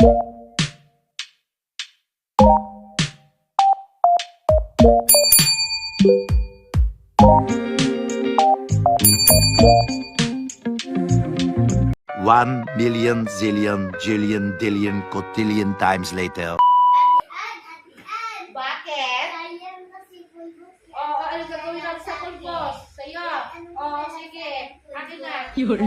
One million zillion jillion dillion cotillion times later. Bakit? Oo, ano gagawin natin sa pulbos? Sa'yo. Oo, sige. Akin na. Yun.